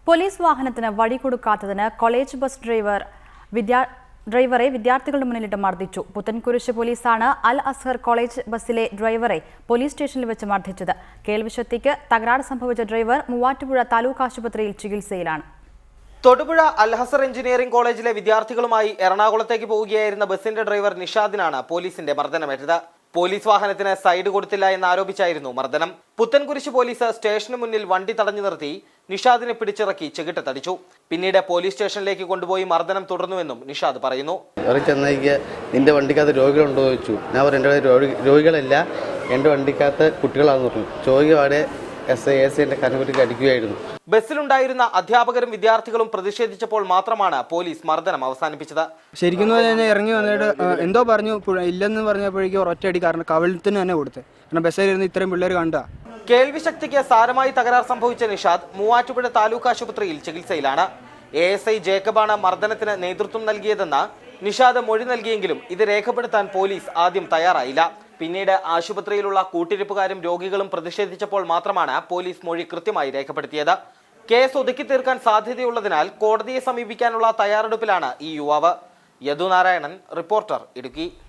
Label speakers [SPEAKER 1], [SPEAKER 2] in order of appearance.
[SPEAKER 1] Police വാഹനത്തിന് വഴി കൊടുക്കാത്തതിന് college bus ഡ്രൈവറെ വിദ്യാർത്ഥികളുടെ മുന്നിലിട്ട് മർദ്ദിച്ചു. പുത്തൻകുരിശ് പോലീസാണ് അൽ അസ്ഹർ കോളേജ് ബസ്സിലെ ഡ്രൈവറെ പോലീസ് സ്റ്റേഷനിൽ വെച്ച് മർദ്ദിച്ചത്. കേൾവിശക്തിക്ക് തകരാറ് സംഭവിച്ച ഡ്രൈവർ മൂവാറ്റുപുഴ താലൂക്ക് ആശുപത്രിയിൽ ചികിത്സയിലാണ്.
[SPEAKER 2] തൊടുപുഴ അൽ അസ്ഹർ എഞ്ചിനീയറിംഗ് കോളേജിലെ വിദ്യാർത്ഥികളുമായി എറണാകുളത്തേക്ക് പോവുകയായിരുന്ന ബസിന്റെ ഡ്രൈവർ നിഷാദിനാണ് പോലീസിന്റെ മർദ്ദനമേറ്റത്. പോലീസ് വാഹനത്തിന് സൈഡ് കൊടുത്തില്ല എന്നാരോപിച്ചായിരുന്നു മർദ്ദനം. പുത്തൻകുരിശ് പോലീസ് സ്റ്റേഷന് മുന്നിൽ വണ്ടി തടഞ്ഞു നിർത്തി നിഷാദിനെ പിടിച്ചിറക്കി ചെകിട്ട് തടിച്ചു. പിന്നീട് പോലീസ് സ്റ്റേഷനിലേക്ക് കൊണ്ടുപോയി മർദ്ദനം തുടർന്നുവെന്നും നിഷാദ് പറയുന്നു.
[SPEAKER 3] നിന്റെ വണ്ടിക്കകത്ത് രോഗികളുണ്ടോ ചോദിച്ചു. ഞാൻ പറഞ്ഞു എൻ്റെ രോഗികളല്ല, എൻ്റെ വണ്ടിക്കകത്ത് കുട്ടികളാണെന്ന് പറഞ്ഞു. ചോദിക്കപാടെ എന്റെ കണ്ണുകുട്ടിക്ക് അടിക്കുകയായിരുന്നു.
[SPEAKER 2] ബസ്സിലുണ്ടായിരുന്ന അധ്യാപകരും വിദ്യാർത്ഥികളും പ്രതിഷേധിച്ചപ്പോൾ മാത്രമാണ് പോലീസ് മർദ്ദനം അവസാനിപ്പിച്ചത്.
[SPEAKER 4] ശരിക്കും ഇറങ്ങി വന്നിട്ട് എന്തോ പറഞ്ഞു, ഇല്ലെന്ന് പറഞ്ഞപ്പോഴേക്കും ഒറ്റയടി കാരണം കവിളത്തിന് തന്നെ കൊടുത്ത്. കാരണം ബസ്സിലിരുന്ന് ഇത്രയും പിള്ളേർ കണ്ട.
[SPEAKER 2] കേൾവിശക്തിക്ക് സാരമായി തകരാർ സംഭവിച്ച നിഷാദ് മൂവാറ്റുപുഴ താലൂക്ക് ആശുപത്രിയിൽ ചികിത്സയിലാണ്. ASI ജേക്കബാണ് മർദ്ദനത്തിന് നേതൃത്വം നൽകിയതെന്ന് നിഷാദ് മൊഴി നൽകിയെങ്കിലും ഇത് രേഖപ്പെടുത്താൻ പോലീസ് ആദ്യം തയ്യാറായില്ല. പിന്നീട് ആശുപത്രിയിലുള്ള കൂട്ടിരിപ്പുകാരും രോഗികളും പ്രതിഷേധിച്ചപ്പോൾ മാത്രമാണ് പോലീസ് മൊഴി കൃത്യമായി രേഖപ്പെടുത്തിയത്. കേസ് ഒതുക്കി തീർക്കാൻ സാധ്യതയുള്ളതിനാൽ കോടതിയെ സമീപിക്കാനുള്ള തയ്യാറെടുപ്പിലാണ് ഈ യുവാവ്. യദു നാരായണൻ, റിപ്പോർട്ടർ, ഇടുക്കി.